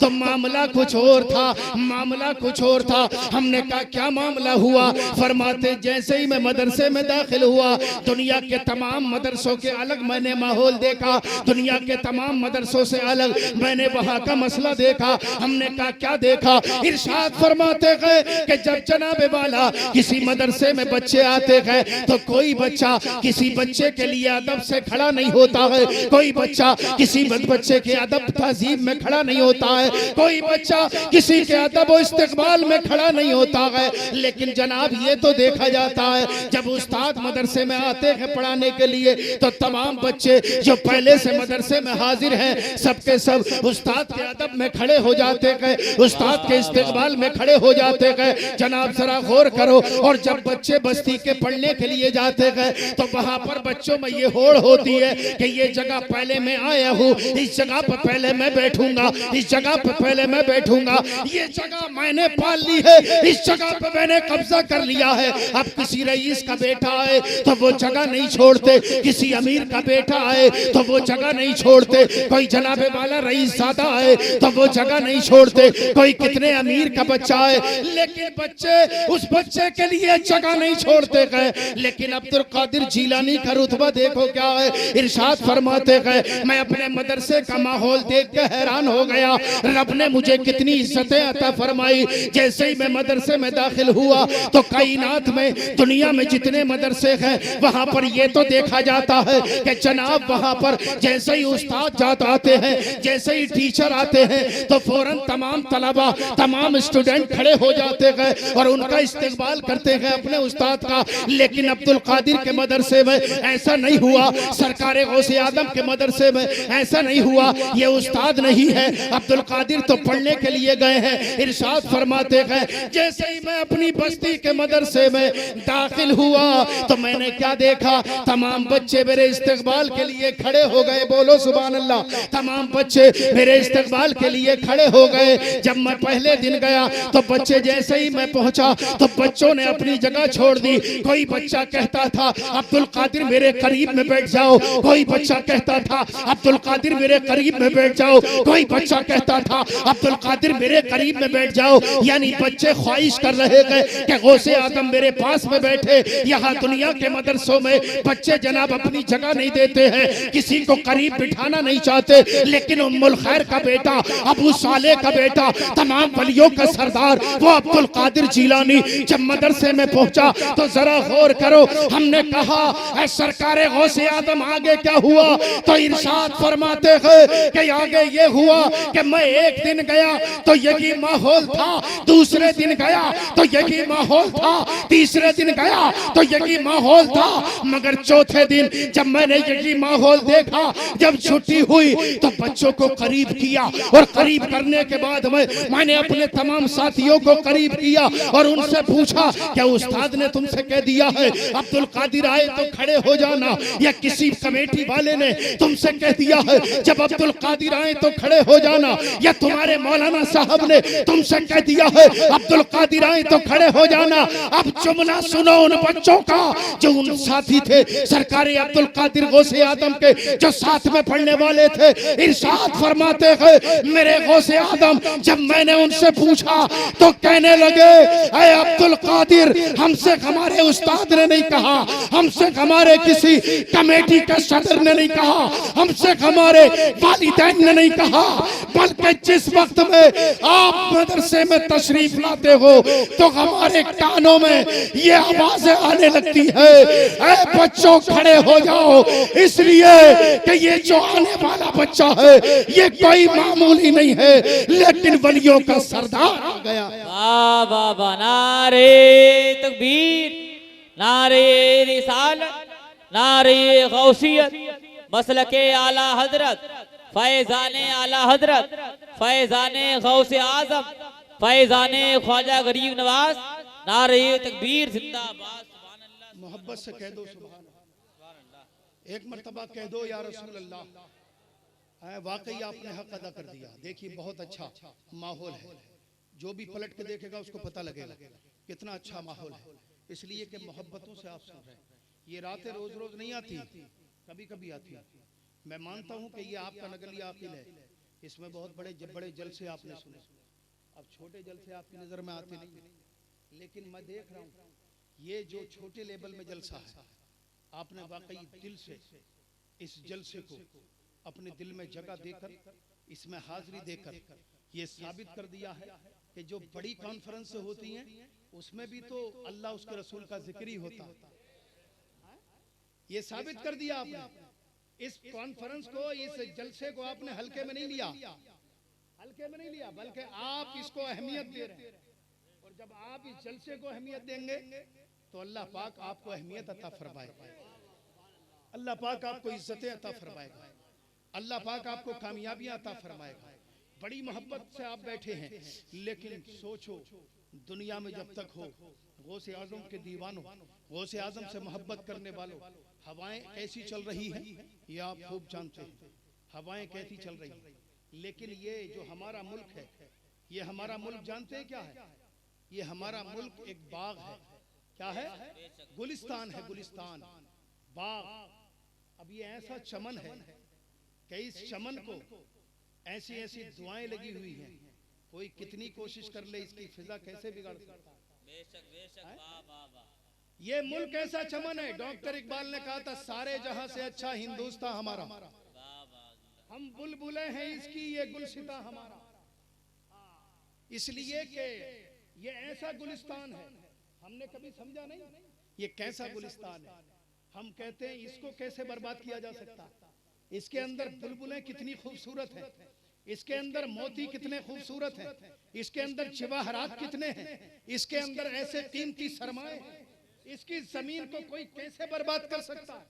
तो मामला कुछ और था, मामला कुछ और था। हमने कहा क्या मामला हुआ? फरमाते जैसे ही मैं मदरसे में दाखिल हुआ, दुनिया के तमाम मदरसों के अलग मैंने माहौल देखा, दुनिया के तमाम मदरसों से अलग मैंने वहां का मसला देखा। हमने कहा क्या देखा? इरशाद फरमाते गए कि जब जनाब वाला किसी मदरसे में बच्चे आते गए तो कोई बच्चा किसी बच्चे के लिए अदब से खड़ा नहीं होता है, कोई बच्चा किसी बच्चे के अदब तहजीब में खड़ा नहीं होता है, कोई बच्चा किसी के अदब और इस्तिकबाल में खड़ा नहीं होता है। लेकिन जनाब ये तो देखा जाता है जब उस्ताद मदरसे में आते हैं पढ़ाने के लिए तो तमाम बच्चे जो पहले से मदरसे में हाजिर हैं सबके सब उस्ताद के अदब में खड़े हो जाते गए, उस्ताद के इस्तिकबाल में खड़े हो जाते गए। जनाब जरा गौर करो। और जब बच्चे बस्ती के पढ़ने के लिए जाते गए तो वहां पर बच्चों में ये होड़ होती है कि ये जगह पहले मैं आया हूँ, इस जगह पर पहले मैं बैठूंगा, इस जगह पर पहले मैं बैठूंगा, ये जगह मैंने पाल ली है, इस जगह पर मैंने कब्जा कर लिया है। अब किसी रईस का बेटा आए तो वो जगह नहीं छोड़ते, किसी अमीर का बेटा आए तो वो जगह नहीं छोड़ते, कोई जनाबे वाला रईस ज़्यादा आए तो वो जगह नहीं छोड़ते, कोई कितने अमीर का बच्चा आए लेकिन बच्चे उस बच्चे के लिए जगह नहीं छोड़ते गए। लेकिन अब्दुल कादिर जीलानी का रुतबा देखो क्या है। इरशाद फरमाते गए मैं अपने मदरसे का माहौल देख के हैरान हो गया, रब ने मुझे कितनी इज्जतें अता फरमाई। जैसे ही मैं मदरसे में दाखिल हुआ तो कायनात में दुनिया में जितने मदरसे हैं वहां पर ये तो देखा जाता है कि जनाब वहां पर जैसे ही उस्ताद जात आते हैं, जैसे ही टीचर आते हैं तो फौरन तमाम तलबा, तमाम स्टूडेंट खड़े हो जाते हैं और उनका इस्तेकबाल करते हैं अपने उस्ताद का। लेकिन अब्दुल कादिर के मदरसे में ऐसा नहीं हुआ, सरकार गौसे आदम के मदरसे में ऐसा नहीं हुआ। ये उस्ताद नहीं है, अब्दुल कादिर तो पढ़ने के लिए गए हैं। इरशाद फरमाते गए जैसे ही मैं अपनी बस्ती के मदरसे में दाखिल हुआ तो मैंने क्या देखा? तमाम बच्चे मेरे इस्तेकबाल के लिए खड़े हो गए। बोलो सुभान अल्लाह। तमाम बच्चे मेरे इस्तेकबाल के लिए खड़े हो गए। जब मैं पहले दिन गया तो बच्चे जैसे ही मैं पहुंचा तो बच्चों ने अपनी जगह छोड़ दी। कोई बच्चा कहता था अब्दुल कादिर मेरे करीब में बैठ जाओ, कोई बच्चा कहता था अब्दुल कादिर मेरे करीब में बैठ जाओ, कोई बच्चा कहता था अब्दुल कादिर मेरे करीब में बैठ जाओ। यानी बच्चे ख्वाहिश कर रहे थे कि गौसे आदम मेरे पास में बैठे। यहाँ दुनिया के मदरसों में बच्चे जनाब अपनी जगह नहीं देते हैं, किसी को करीब बिठाना नहीं चाहते। लेकिन उम्मुल खैर का बेटा, अबू साले का बेटा, तमाम वलियों का सरदार वो अब्दुल कादिर जीलानी जब मदरसे में पहुंचा तो जरा गौर करो। हमने कहा सरकारे गौसे आदम आगे क्या हुआ? तो इरशाद फरमाते हैं कि आगे ये हुआ कि मैं एक दिन गया तो यही माहौल था, दूसरे दिन गया तो यही माहौल था, तीसरे दिन गया तो यही माहौल था, मगर चौथे दिन जब मैंने यही माहौल देखा, जब छुट्टी हुई तो बच्चों को करीब किया और करीब करने के बाद मैंने अपने तमाम साथियों को करीब किया और उनसे पूछा क्या उस्ताद ने तुमसे कह दिया है अब्दुल कादिर आए तो खड़े हो जाना, या किसी कमेटी वाले ने तुमसे कह दिया है जब अब्दुल कादिर आए तो खड़े हो जाना, या तुम्हारे मौलाना साहब ने तुमसे कह दिया है अब्दुल कादिर आए तो खड़े हो जाना? अब जुमला सुनो उन बच्चों का जो उन साथी थे सरकारी अब्दुल कादिर गौसे आदम के, जो साथ में पढ़ने वाले थे। इरशाद फरमाते हैं मेरे गौसे आदम जब मैंने उनसे पूछा तो कहने लगे ऐ अब्दुल कादिर हमसे हमारे उस्ताद ने नहीं कहा, हमसे हमारे किसी कमेटी के सदर ने नहीं कहा, हमसे सिर्फ हमारे वालिदैन ने नहीं कहा, बल्कि जिस वक्त में आप मदरसे में तशरीफ लाते हो तो हमारे कानों में ये आवाजें आने लगती है, ऐ बच्चों खड़े हो जाओ, इसलिए कि ये जो आने वाला बच्चा है ये कोई मामूली नहीं है, लेकिन वलियों का सरदार आ गया। वाह वाह वाह, नारे तकबीर, नारे रिसालत, नारे गौसियत, मसलके आला हजरत, फैजाने आला हजरत, फैजाने गौसे आजम, फैजाने ख्वाजा गरीब नवाज, नारे तकबीर जिंदाबाद। सुभान अल्लाह। मोहब्बत से कह दो सुभान अल्लाह, एक मर्तबा कह दो या रसूल अल्लाह। वाकई आपने हक अदा कर दिया। देखिए बहुत अच्छा माहौल है, जो भी पलट के देखेगा उसको पता लगेगा कितना अच्छा माहौल है, इसलिए कि मोहब्बतों से आप सुन रहे हैं। ये रातें रोज रोज नहीं आती, कभी कभी आती है। मैं मानता हूं कि ये आपका नगली आकिल है, इसमें बहुत बड़े बड़े जलसे आपने सुने। अब छोटे जलसे आपकी नजर में आते नहीं, लेकिन मैं देख रहा हूं ये जो छोटे लेवल में जलसा है, आपने वाकई दिल से इस जलसे को अपने दिल में जगह देकर, इसमें हाजिरी देकर ये साबित कर दिया है कि जो बड़ी कॉन्फ्रेंस होती हैं उसमें भी तो अल्लाह उसके रसूल का जिक्र ही होता है। ये साबित कर दिया आपने। इस कॉन्फ्रेंस को, इस जलसे को आपने हल्के में नहीं लिया, हल्के में नहीं लिया, बल्कि आप इसको अहमियत दे रहे हैं। और जब आप इस जलसे को अहमियत देंगे तो अल्लाह पाक आपको अहमियत अता फरमाएगा, अल्लाह पाक आपको इज्जतें अता फरमाएगा, अल्लाह पाक आपको कामयाबियां अता फरमाएगा। बड़ी मोहब्बत से आप बैठे हैं, लेकिन सोचो दुनिया में जब तक हो, गौसे आजम के दीवानों, गौसे आजम से मोहब्बत करने वालों, हवाएं कैसी चल रही हैं ये आप खूब जानते हैं, हवाएं कैसी चल रही हैं। लेकिन ये जो हमारा मुल्क है, ये हमारा मुल्क जानते हैं क्या है? ये हमारा मुल्क एक बाग है। क्या है? गुलिस्तान है, गुलिस्तान, बाग। अब ये ऐसा चमन है कि इस चमन को ऐसी ऐसी दुआएं लगी हुई हैं, कोई कितनी कोशिश कर ले इसकी फिजा कैसे बिगाड़ सकता है। ये मुल्क ऐसा चमन है, डॉक्टर इकबाल ने कहा था सारे जहां से अच्छा हिंदुस्तान हमारा, हम बुलबुलें हैं इसकी, ये गुलसिता हमारा। इसलिए कि ये ऐसा गुलिस्तान है, हमने कभी समझा नहीं ये कैसा गुलिस्तान है। हम कहते हैं इसको कैसे बर्बाद किया जा सकता है। इसके अंदर बुलबुलें कितनी खूबसूरत हैं, इसके अंदर मोती कितने खूबसूरत हैं, इसके अंदर जवाहरात कितने हैं, इसके अंदर ऐसे कीमती सरमाए हैं। इसकी जमीन को कोई कैसे बर्बाद कर सकता है?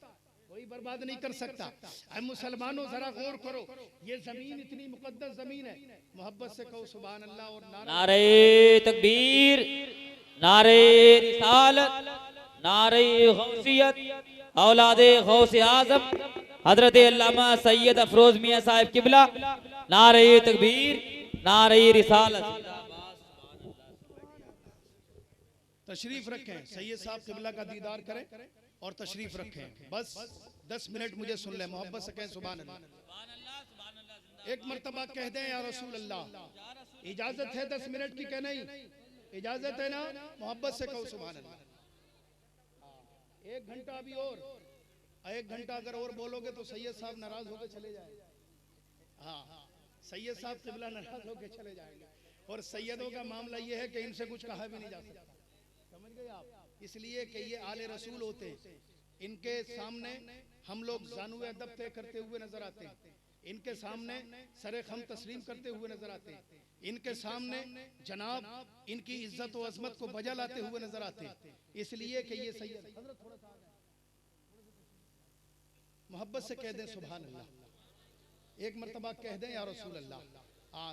कोई बर्बाद नहीं कर सकता। ऐ मुसलमानों जरा गौर करो, ये जमीन इतनी मुकद्दस जमीन है। मोहब्बत से कहो सुभान अल्लाह और नारे तकबीर, नारे रिसालत, नारे गौसियत, औलादे गौसे आजम हजरत अल्लामा सैयद अफरोज मियां साहिब किबला, नारे तकबीर, नारे रिसालत। तशरीफ रखें, सैयद साहब किबला का दीदार करें और तशरीफ रखें। बस 10 मिनट मुझे सुन ले, मोहब्बत से कहें सुभान अल्लाह। एक मर्तबा कह दें या रसूल अल्लाह। इजाजत है 10 मिनट की क्या नहीं? इजाजत है ना? मोहब्बत से कहो सुभान अल्लाह। 1 घंटा अभी और, 1 घंटा अगर और बोलोगे तो सैयद साहब नाराज होकर चले जाएंगे। हाँ, सैयद साहब किबला नाराज होकर चले जाएंगे। और सैयदों का मामला ये है कि इनसे कुछ कहा भी नहीं जा सकता, समझ गए आप? इसलिए कि ये आले रसूल होते हैं, इनके सामने हम लोग जानवे अदब तय करते हुए नजर आते हैं, इनके सामने सरे खम तस्लीम करते हुए नजर आते हैं, इनके सामने जनाब इनकी इज्जत और अजमत को बजा लाते हुए नजर आते हैं। इसलिए कि ये सैयद हजरत थोड़ा सा मोहब्बत से कह दें सुभान अल्लाह। एक मर्तबा कह दें या रसूल अल्लाह।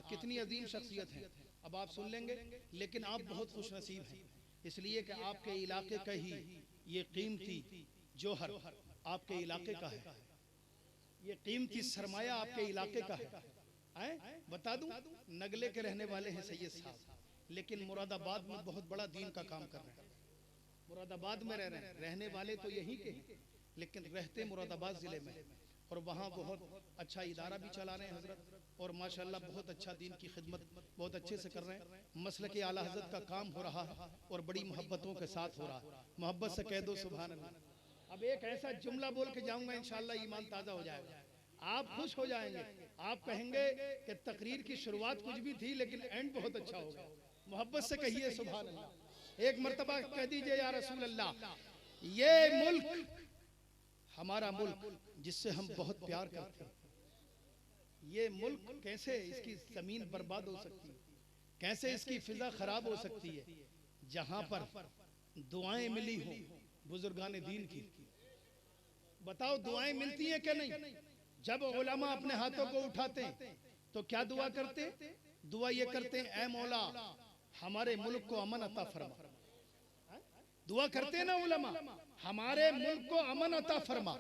कितनी अजीम शख्सियत है, अब आप सुन लेंगे। लेकिन आप बहुत खुश नसीब हैं, इसलिए कि आपके इलाके का ही ये कीमती जोहर आपके इलाके का है, ये कीमती सरमाया आपके इलाके का है। बता दूं, नगले के रहने वाले हैं सैयद साहब, लेकिन मुरादाबाद में बहुत बड़ा दीन का काम कर रहे हैं। मुरादाबाद में रह रहे हैं, रहने वाले तो यहीं के हैं, लेकिन रहते मुरादाबाद जिले में, और वहाँ बहुत अच्छा इदारा भी चला रहे हैं हजरत, और माशाल्लाह बहुत अच्छा दीन की खिदमत बहुत अच्छे से कर रहे हैं। मसलक आला हजरत का काम हो रहा है और बड़ी मोहब्बतों के साथ हो रहा है। मोहब्बत से कह दो सुभान अल्लाह। अब एक ऐसा जुमला बोल के जाऊंगा, इंशाल्लाह ईमान ताज़ा हो जाएगा। आप खुश हो जाएंगे। आप कहेंगे कि तकरीर की शुरुआत कुछ भी थी लेकिन एंड बहुत अच्छा होगा। मोहब्बत से कहिए सुभान अल्लाह। एक मर्तबा कह दीजिए या रसूल अल्लाह, ये मुल्क हमारा मुल्क जिससे हम बहुत प्यार करते हैं, ये मुल्क कैसे इसकी जमीन बर्बाद हो सकती है, कैसे इसकी फिजा खराब हो सकती है जहां पर दुआएं मिली हो बुजुर्गान दीन की। बताओ दुआएं मिलती हैं क्या नहीं? जब उलमा अपने हाथों को उठाते हैं तो क्या दुआ करते? दुआ ये करते हैं, ऐ मौला हमारे मुल्क को अमन अता फरमा। दुआ करते हैं ना उलमा, हमारे मुल्क को अमन अता फरमा,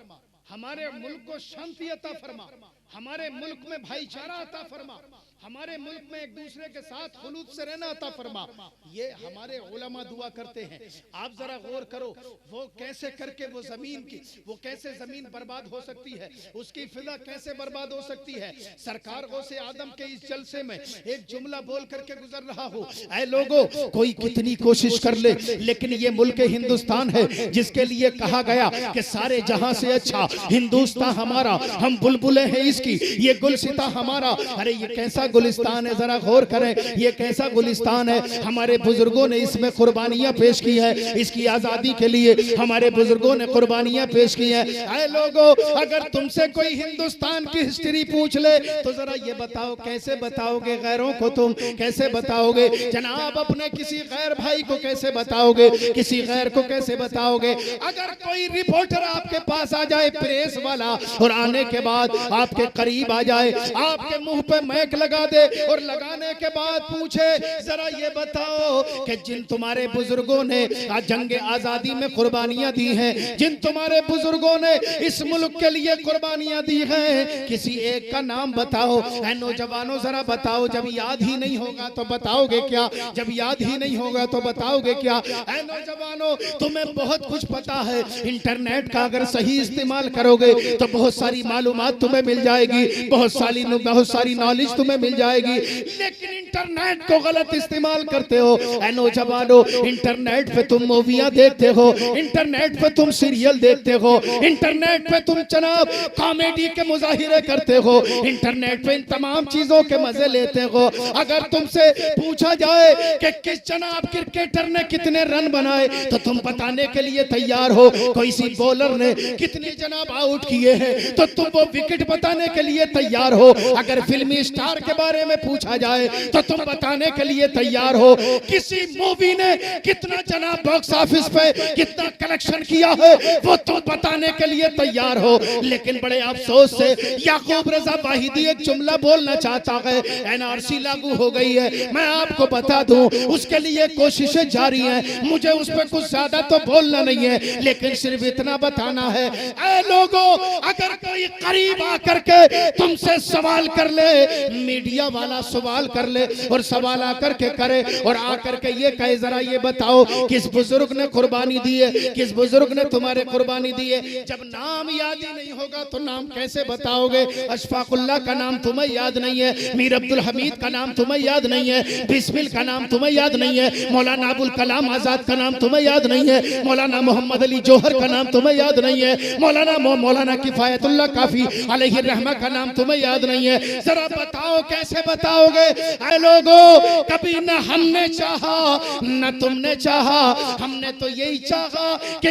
हमारे मुल्क को शांति अता फरमा, हमारे मुल्क में भाईचारा अता फरमा, हमारे मुल्क में एक दूसरे के साथ खुलूस से रहना अता फरमा। ये हमारे उलमा दुआ करते हैं। आप जरा गौर करो वो कैसे करके वो जमीन की, वो कैसे जमीन बर्बाद हो सकती है, उसकी फिजा कैसे बर्बाद हो सकती है। सरकार गौसे आदम के इस जलसे में एक जुमला बोल करके गुजर रहा हो, ऐ लोगों कोई कितनी कोशिश कर ले लेकिन ये मुल्क हिंदुस्तान है जिसके लिए कहा गया कि सारे जहां से अच्छा हिंदुस्तान हमारा, हम बुलबुलें हैं इसकी, ये गुलसिता हमारा। अरे ये कैसा गुलिस्तान है, जरा गौर करें, ये कैसा गुलिस्तान है। हमारे बुजुर्गों ने इसमें कुर्बानियां पेश की है, इसकी आजादी के लिए हमारे बुजुर्गों ने कुर्बानियां पेश की है। ऐ लोगों अगर तुमसे कोई हिंदुस्तान की हिस्ट्री पूछ ले तो जरा ये बताओ कैसे बताओगे, गैरों को तुम कैसे बताओगे जनाब, अपने किसी गैर भाई को कैसे बताओगे, किसी गैर को कैसे बताओगे। अगर कोई रिपोर्टर आपके पास आ जाए प्रेस वाला और आने के बाद आपके करीब आ जाए, आपके मुंह पे मैक लगा दे और लगाने के बाद पूछे जरा ये बताओ कि जिन तुम्हारे बुजुर्गों ने जंग आजादी में कुर्बानियां दी हैं, जिन तुम्हारे बुजुर्गों ने इस मुल्क के लिए कुर्बानियां दी हैं, किसी एक का नाम बताओ। ऐ नौजवानों जरा बताओ, जब याद ही नहीं होगा तो बताओगे क्या, जब याद ही नहीं होगा तो बताओगे क्या। ऐ नौजवानों तुम्हें बहुत कुछ पता है, इंटरनेट का अगर सही इस्तेमाल करोगे तो बहुत सारी मालूमात तुम्हें मिल जाएगी, बहुत सारी नॉलेज तुम्हें मिल जाएगी, लेकिन इंटरनेट को गलत इस्तेमाल करते हो। ऐ नौजवानों इंटरनेट पे तुम मूवियां देखते हो, इंटरनेट पे तुम सीरियल देखते हो, इंटरनेट पे तुम जनाब कॉमेडी के मुजाहिरे करते हो, इंटरनेट पे इन तमाम चीजों के मजे लेते हो। अगर तुमसे पूछा जाए कि किस जनाब क्रिकेटर ने कितने रन बनाए तो तुम बताने के लिए तैयार हो, कोई सी बॉलर ने कितने जनाब आउट किए हैं तो तुम वो विकेट बताने के लिए तैयार हो। अगर फिल्मी स्टार के बारे में पूछा जाए तो तुम बताने के लिए तैयार हो, किसी मूवी ने कितना जनाब बॉक्स ऑफिस पे कितना कलेक्शन किया है वो तुम बताने के लिए तैयार हो। लेकिन बड़े अफसोस से याकूब रजा वाहिदी एक जुमला बोलना चाहता है, एनआरसी लागू हो गई है, मैं आपको बता दूं उसके लिए कोशिशें जारी हैं, मुझे उस पर कुछ ज्यादा तो बोलना नहीं है लेकिन सिर्फ इतना बताना है, ऐ लोगों अगर कोई करीब आकर के तुमसे सवाल कर ले, मीडिया वाला सवाल कर ले और सवाल आकर के करे और आकर के ये कहे जरा ये बताओ किस बुजुर्ग ने कुर्बानी दी है, किस बुजुर्ग ने तुम्हारे कुर्बानी दी है। जब नाम याद ही नहीं होगा तो नाम कैसे बताओगे। अशफाकुल्लाह का नाम तुम्हें याद नहीं है, मीर अब्दुल हमीद का नाम तुम्हें याद नहीं है, बिस्मिल का नाम तुम्हें याद नहीं है, मौलाना अबुल कलाम आजाद का नाम तुम्हें याद नहीं है, मौलाना मोहम्मद अली जौहर का नाम तुम्हें याद नहीं है, मौलाना किफायतुल्लाह काफी अलैहि रहमा का नाम तुम्हें याद नहीं है। जरा बताओ कैसे बताओगे। ऐ लोगों कभी न हमने चाहा न तुमने चाहा, हमने तो यही चाहा कि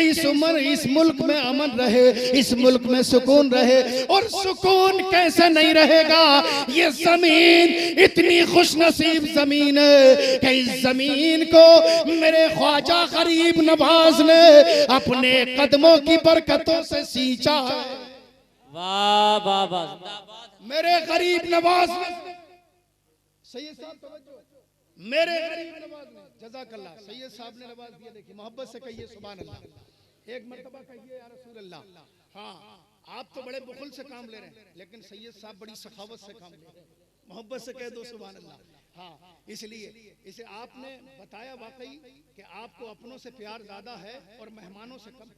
इस मुल्क में अमन रहे, इस मुल्क में सुकून रहे। और सुकून कैसे नहीं रहेगा, ये जमीन इतनी खुशनसीब जमीन है कि इस जमीन को मेरे ख्वाजा गरीब नवाज ने अपने कदमों की बरकतों से सींचा है। वाह वाह वाह, मेरे गरीब नवाज ने, सैयद साहब तवज्जो, मेरे गरीब नवाज ने, जज़ाकल्लाह, सैयद साहब ने नवाज दिया। देखिए मोहब्बत से कहिए सुभान अल्लाह, एक मर्तबा कहिए या रसूल अल्लाह। हाँ आप तो बड़े बुखल से काम ले रहे हैं लेकिन सैयद साहब बड़ी सखावत से काम ले रहे हैं, मोहब्बत से कह दो सुभान अल्लाह। हाँ इसलिए इसे आपने बताया वाकई कि आपको अपनों से प्यार ज्यादा है और मेहमानों से कम,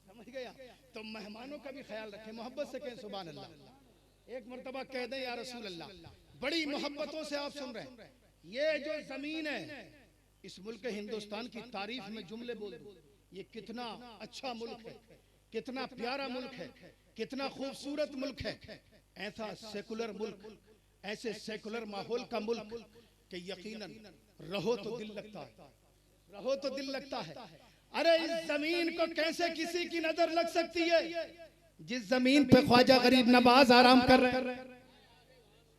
समझ गया। तो मेहमानों का भी ख्याल रखें, मोहब्बत से कहें सुभान अल्लाह। एक मर्तबा कह दें या रसूल अल्लाह। बड़ी मोहब्बतों से आप सुन रहे हैं। ये जो जमीन है इस मुल्क हिंदुस्तान की तारीफ में जुमले बोल दूं, ये कितना अच्छा मुल्क है, कितना प्यारा मुल्क है, कितना खूबसूरत मुल्क है। ऐसा सेकुलर मुल्क, ऐसे सेकुलर माहौल का मुल्क कि यकीनन रहो तो दिल लगता है, रहो तो दिल लगता है। अरे इस जमीन को कैसे किसी की नजर लग सकती है? जिस जमीन पे ख्वाजा गरीब नवाज आराम कर रहे हैं,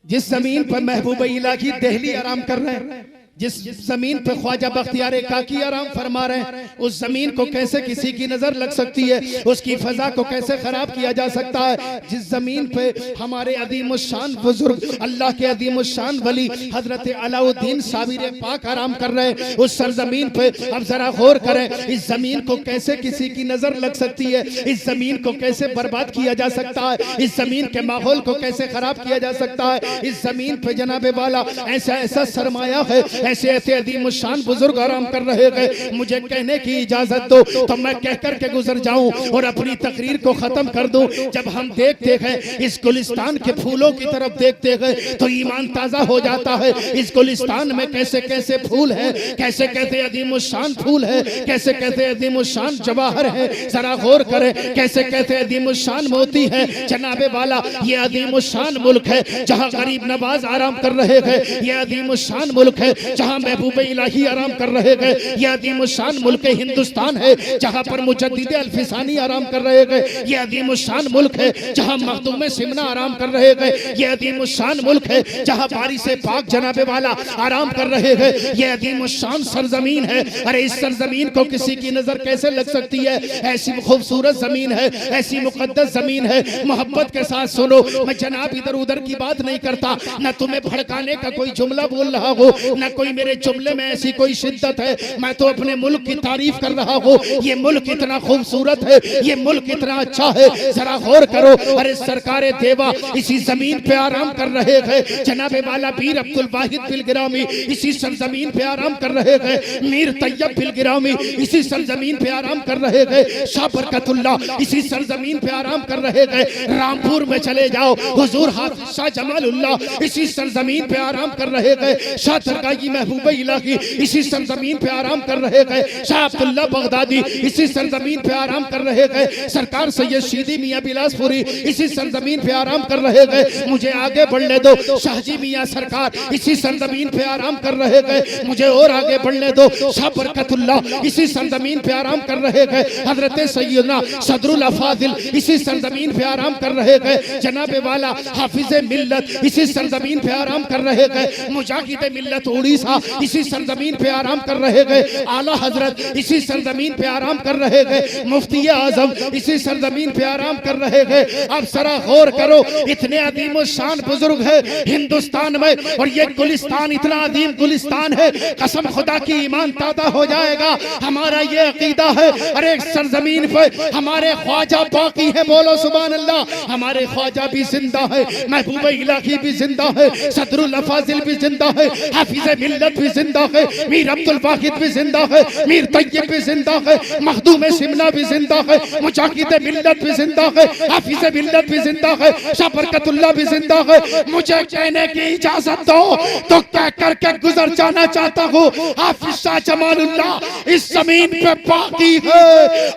जिस जमीन पर महबूब इलाही देहली आराम कर रहे हैं, जिस जमीन पे ख्वाजा बख्तियार काकी आराम फरमा रहे हैं, उस जमीन को कैसे किसी की नजर लग सकती है? उसकी फजा को कैसे खराब किया जा सकता है? जिस जमीन पे हमारे अदीम शान बुजुर्ग, अल्लाह के अदीम शान वली हजरत अलाउद्दीन साबिर पाक आराम कर रहे हैं, उस सरजमीन पे अब जरा गौर करें, इस जमीन को कैसे किसी की नजर लग सकती है? इस जमीन को कैसे बर्बाद किया जा सकता है? इस जमीन के माहौल को कैसे खराब किया जा सकता है? इस जमीन पे जनाबे वाला ऐसा ऐसा सरमाया है, ऐसे ऐसे अदीम शान बुजुर्ग आराम कर रहे हैं। मुझे कहने की इजाजत दो तो मैं कह करके गुजर जाऊं और अपनी तकरीर को खत्म कर दूं। जब हम देखते हैं इस गुलिस्तान के फूलों की तरफ देखते हैं तो ईमान ताजा हो जाता है। इस गुलिस्तान में कैसे कैसे फूल है, कैसे कैसे अदीम शान फूल है, कैसे कैसे अदीम शान जवाहर है, जरा गौर करें, कैसे कैसे अदीम शान मोती है। जनाबे वाला ये अदीम शान मुल्क है जहां गरीब नवाज आराम कर रहे हैं, ये अदीम शान मुल्क है जहां महबूब इलाही आराम कर रहे हैं, ये अदीम शान मुल्क हिंदुस्तान है जहां पर मुजद्दिद अल्फिसानी आराम कर रहे हैं, ये अदीम शान मुल्क है जहां मखदूम सिमना आराम कर रहे हैं, ये अदीम शान मुल्क है जहां बारिश पाक जनाबे वाला आराम कर रहे हैं, ये अदीम शान सरजमीन है। अरे इस सरजमीन को किसी की नजर कैसे लग सकती है? ऐसी खूबसूरत जमीन है, ऐसी मुकद्दस जमीन है। मोहब्बत के साथ सुनो, मैं जनाब इधर उधर की बात नहीं करता, न तुम्हें भड़काने का कोई जुमला बोल रहा हो, न कोई मेरे जुमले में ऐसी कोई शिद्दत है। मैं तो अपने मुल्क की तारीफ कर रहा हूँ। ये मुल्क इतना खूबसूरत है, ये मुल्क इतना अच्छा है, जरा गौर करो। अरे सरकारे देवा इसी जमीन पे आराम कर रहे हैं। जनाबे वाला पीर अब्दुल वाहिद बिल गिरामी इसी सरजमीन पे आराम कर रहे हैं। मीर तैयब बिल गिरामी इसी सरजमीन पे आराम कर रहे हैं। शाह बरकतुल्लाह इसी सरजमीन पे आराम कर रहे हैं। रामपुर में चले जाओ, हुजूर हाफिज शाह जमालुल्लाह इसी सरजमीन पे आराम कर रहे हैं। शाह दरगाही महबूब इलाही इसी सरजमीन पे आराम कर रहे हैं। शाह अब्दुल्ला बगदादी इसी सरजमीन पे आराम कर रहे हैं। सरकार सैयद शीदी मियां बिलासपुरी इसी सरजमीन पे आराम कर रहे हैं। मुझे आगे बढ़ने दो, शाहजी मियां सरकार इसी सरजमीन पे आराम कर रहे हैं। मुझे और आगे बढ़ने दो, शाह बरकतुल्लाह इसी सरजमीन पे आराम कर रहे हैं। हजरत सैयदना सदरुल अफादिल इसी सरजमीन पे आराम कर रहे हैं। जनाबे वाला हाफिज मिल्लत इसी सरजमीन पे आराम कर रहे हैं। मुजाहिद मिल्लत उड़ीसा इसी सरजमीन पे आराम कर रहे हैं। आला हजरत इसी सरजमीन पे आराम कर रहे हैं। मुफ्ती आजम इसी सरजमीन पे आराम कर रहे हैं। अब जरा गौर करो, इतने अदीम शान बुजुर्ग है हिंदुस्तान में, और ये गुलिस्तान इतना अदीम गुलिस्तान है, कसम खुदा की ईमान ताजा हो जाएगा। हमारा ये अकीदा है, अरे सरजमीन पे हमारे ख्वाजा बाकी है, बोलो सुभान अल्लाह। हमारे ख्वाजा भी जिंदा है, महबूब इलाही भी जिंदा है, सदरुल अफाजिल भी जिंदा है, हाफिज मिल्लत भी जिंदा है, मीर अब्दुल वाहिद भी जिंदा है, मीर तैयब भी जिंदा है, मखदूम सिमना भी जिंदा है, मुजाहिद मिल्लत भी जिंदा है, हाफिज मिल्लत भी जिंदा है, शाह बरकतुल्लाह भी जिंदा है। मुझे कहने की इजाजत दो तो कह करके गुजर जाना चाहता हूँ, हाफिज शाह जमालुल्लाह इस जमीन पे बाकी है,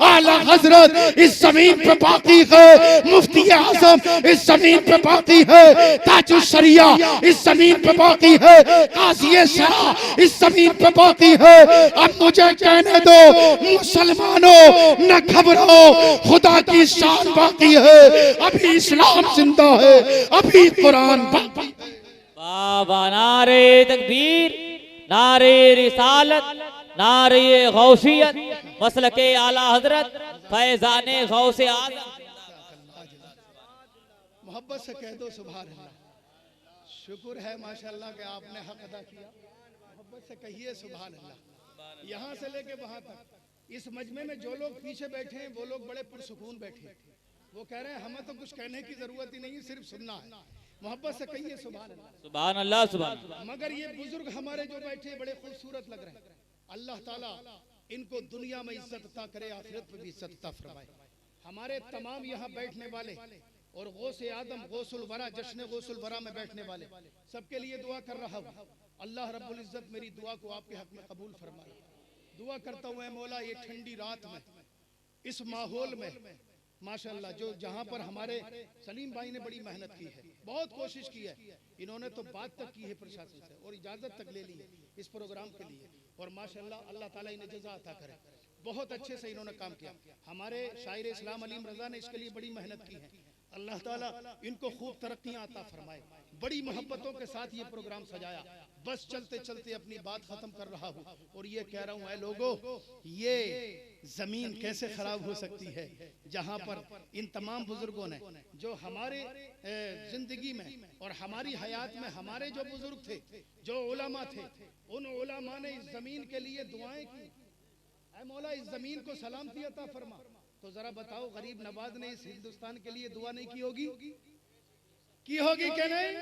आला हजरत इस जमीन पे बाकी है, मुफ्ती आजम इस जमीन पे बाकी है, ताजुल शरिया इस जमीन पे बाकी है, काज़ी शरा इस जमीन पे बाकी है। अब मुझे कहने दो मुसलमानों, न घबराओ, खुदा की शान बाकी है, अभी इस्लाम जिंदा है, अभी कुरान बाकी है। बाबा नारे तकबीर, नारे रिसालत, नारे गौसियत, मसलके आला हजरत, फैजाने गौसे आज़म। मोहब्बत से कह दो सुभान अल्लाह। शुक्र है माशाअल्लाह कि आपने हक अदा किया। मोहब्बत से कहिए सुभान अल्लाह। यहाँ से लेके वहां तक इस मजमे में जो लोग पीछे बैठे हैं वो लोग बड़े पुरसुकून बैठे हैं। वो कह रहे हैं हमें तो कुछ कहने की जरूरत ही नहीं, सिर्फ सुनना है। मोहब्बत से कहिए सुभान अल्लाह, सुभान अल्लाह, सुभान अल्लाह। मगर ये बुजुर्ग हमारे जो बैठे बड़े खूबसूरत लग रहे हैं। अल्लाह ताला इनको दुनिया में इज्जत अता करे, आखिरत में भी इज्जत अता फरमाए। हमारे तमाम यहाँ बैठने वाले और गौसे आदम, गौसुल वरा, जश्न गौसुल वरा में बैठने वाले सबके लिए दुआ कर रहा हूँ। अल्लाह रब्बुल इज्जत मेरी दुआ को आपके हक में कबूल फरमाए। दुआ करता हूँ मौला, ये ठंडी रात में, इस माहौल में माशाअल्लाह जो जहां पर हमारे सलीम भाई ने बड़ी मेहनत की है, बहुत कोशिश की है, इन्होंने तो बात तक की है प्रशासन से और इजाजत तक ले ली है इस प्रोग्राम के लिए। और माशाअल्लाह अल्लाह ताला इन्हें जज़ा अता करे, बहुत अच्छे से इन्होंने काम किया। हमारे शायर इस्लाम अलीम रजा ने इसके लिए बड़ी मेहनत की है। अल्लाह ताला इनको खूब तरक्कियां अता फरमाए। बड़ी मोहब्बतों के साथ ये प्रोग्राम सजाया। बस चलते चलते अपनी बात खत्म कर रहा हूँ और ये कह रहा हूँ, ऐ लोगों, ये जमीन कैसे खराब हो सकती है जहाँ पर इन तमाम बुजुर्गों ने जो हमारे जिंदगी में और हमारी हयात में हमारे जो बुजुर्ग थे, जो उलमा थे, उन उलमा ने इस जमीन के लिए दुआएं की। ऐ मौला इस जमीन को सलामती अता फरमा। तो जरा बताओ, गरीब नवाज ने इस हिंदुस्तान के लिए दुआ नहीं की होगी? की होगी कि नहीं?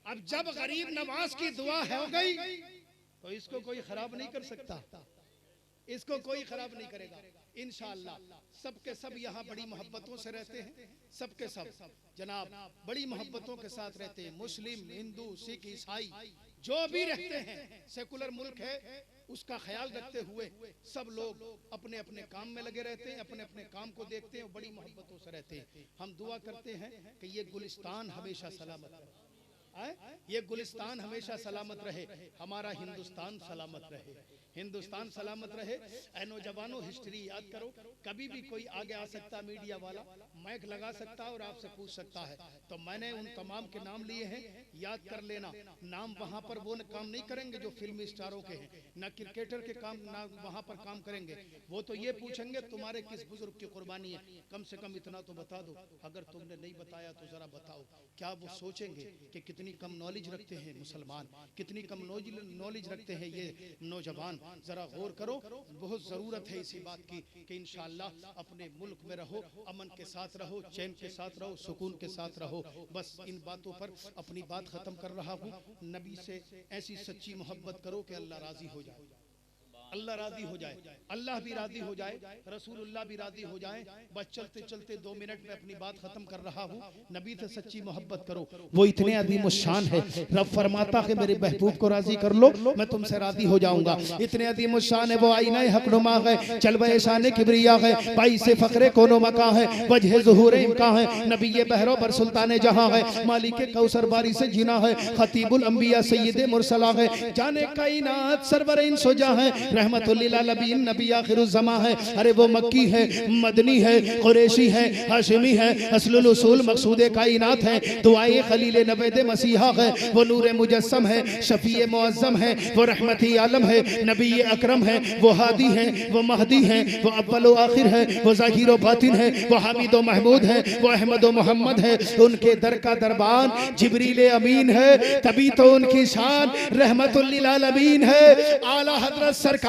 अब जब गरीब नवाज की दुआ हो गई तो इसको कोई खराब नहीं कर सकता, इसको कोई खराब नहीं करेगा इंशाअल्लाह। सबके सब यहाँ बड़ी मोहब्बतों से रहते हैं, सबके सब जनाब बड़ी मोहब्बतों के साथ रहते हैं। मुस्लिम, हिंदू, सिख, ईसाई जो भी रहते हैं, सेकुलर मुल्क है, उसका ख्याल रखते हुए सब लोग अपने अपने काम में लगे रहते हैं, अपने अपने काम को देखते हैं, बड़ी मोहब्बतों से रहते हैं। हम दुआ करते हैं कि ये गुलिस्तान हमेशा सलामत रहे, ये गुलिस्तान हमेशा सलामत रहे, हमारा हिंदुस्तान सलामत रहे, हिंदुस्तान सलामत रहे। ऐ नौजवानों, हिस्ट्री याद करो। कभी भी कोई आगे आ सकता, मीडिया वाला माइक लगा सकता और आपसे पूछ सकता है। तो मैंने उन तमाम के नाम लिए हैं, याद कर लेना। नाम वहां पर वो काम नहीं करेंगे जो फिल्मी स्टारों के हैं, न क्रिकेटर के काम ना वहां पर काम करेंगे। वो तो ये पूछेंगे तुम्हारे किस बुजुर्ग की कुर्बानी है, कम से कम इतना तो बता दो। अगर तुमने नहीं बताया तो जरा बताओ। क्या वो सोचेंगे कि कितनी कम नॉलेज रखते हैं मुसलमान, कितनी कम नॉलेज रखते हैं ये नौजवान? जरा गौर करो। बहुत जरूरत है इसी बात की कि इंशाअल्लाह अपने मुल्क में रहो, अमन के साथ रहो, चैन के साथ रहो, सुकून के साथ रहो। बस इन बातों पर अपनी बात खत्म कर रहा हूँ। नबी से ऐसी सच्ची मोहब्बत करो कि अल्लाह राजी हो जाए, अल्लाह राजी हो जाए, अल्लाह भी राजी हो जाए, रसूलुल्लाह भी राजी हो जाए। बस चलते चलते 2 मिनट में अपनी बात खत्म कर रहा हूँ। नबी से सच्ची मोहब्बत करो, वो इतने अजीम शान है। रब फरमाता है मेरे महबूब को राजी कर लो, मैं तुमसे राजी हो जाऊंगा। इतने अजीम शान है, वो आईना हकनुमा है, चलवे शान किबरिया है, बाई से फखरे कोनो मका है, वजह ज़ुहूर इनका है, नबी बहरो पर सुल्तान जहां है, मालिक कौसर बारी से जीना है, खतीबुल अंबिया सय्यद मुरसला है, जाने कायनात सरवर इन सोजा है, रहमतुल लिल आलमीन नबी आखिरुज़ ज़मा है। अरे वो मक्की है, मदनी है, कुरैशी है, हाशिमी है, असलुल उसूल मकसूद कायनात है, दुआए खलील नबीद मसीहा है, वो नूर मुजस्सम है, शफीए मुअज़्ज़म है, वो रहमती आलम है, नबी अकरम है, वो हादी है, वो महदी है, वो अव्वल व आखिर है, वो ज़ाहिर व बातिन है, वो हामिद व महमूद है, वो अहमद व मोहम्मद है। उनके दर का दरबान जिब्रील अमीन है, तभी तो उनकी शान रहमतुल लिल आलमीन है। आला हज़रत सरकार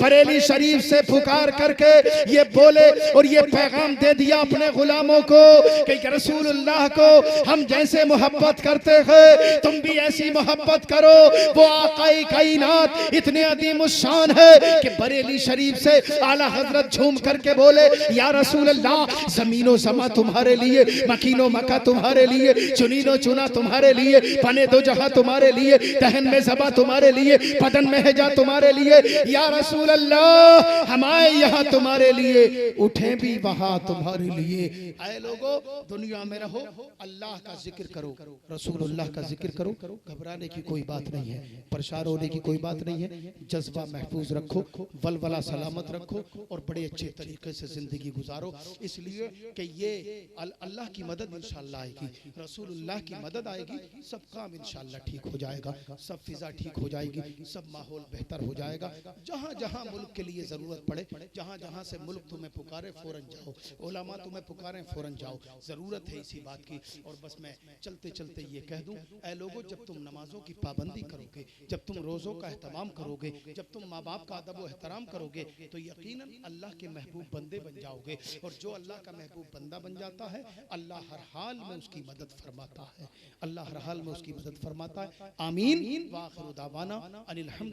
बरेली शरीफ से पुकार करके ये बोले और ये पैगाम दे दिया अपने गुलामों को कि रसूलुल्लाह को हम जैसे मोहब्बत करते हैं तुम भी ऐसी मोहब्बत करो। वो आकाए कायनात इतने अजीम शान है कि बरेली शरीफ से आला हजरत झूम करके बोले, या रसूलुल्लाह ज़मीनो ज़मा तुम्हारे लिए, मकीनो मक्का तुम्हारे लिए, चुनीनो चुना तुम्हारे लिए, बने दो जहां तुम्हारे लिए, दहन में ज़बा तुम्हारे लिए, बदन में हेजा तुम्हारे लिए, या रसूल अल्लाह हम आए यहाँ तुम्हारे लिए, उठे भी वहाँ तुम्हारे लिए। आए लोगो, दुनिया में रहो, अल्लाह का जिक्र करो, रसूलुल्लाह का जिक्र करो। घबराने की कोई बात नहीं है, परेशान होने की कोई बात नहीं है। जज्बा महफूज रखो, वलवला सलामत रखो और बड़े अच्छे तरीके से जिंदगी गुजारो। इसलिए कि ये अल्लाह की मदद इंशाअल्लाह आएगी, रसूलुल्लाह की मदद आएगी, सब काम इंशाअल्लाह ठीक हो जाएगा, सब फिजा ठीक हो जाएगी, सब माहौल बेहतर हो जाएगा। जहाँ जहाँ मुल्क के लिए जरूरत पड़े, जहाँ जहाँ से मुल्क तुम्हें पुकारे फौरन जाओ, उलमा तुम्हें पुकारे फौरन जाओ, जरूरत है इसी बात की। और बस मैं चलते चलते ये कह दूं, ऐ लोगों, जब तुम नमाजों की पाबंदी करोगे, जब तुम रोज़ों का एहतमाम करोगे, जब तुम माँ बाप का अदब व एहतराम करोगे, तो यकीनन अल्लाह के महबूब बंदे बन जाओगे। और जो अल्लाह का महबूब बंदा बन जाता है, अल्लाह हर हाल में उसकी मदद फरमाता है, अल्लाह हर हाल में उसकी मदद फरमाता है। आमीन। व आखिरु दावाना अनिल हम्द।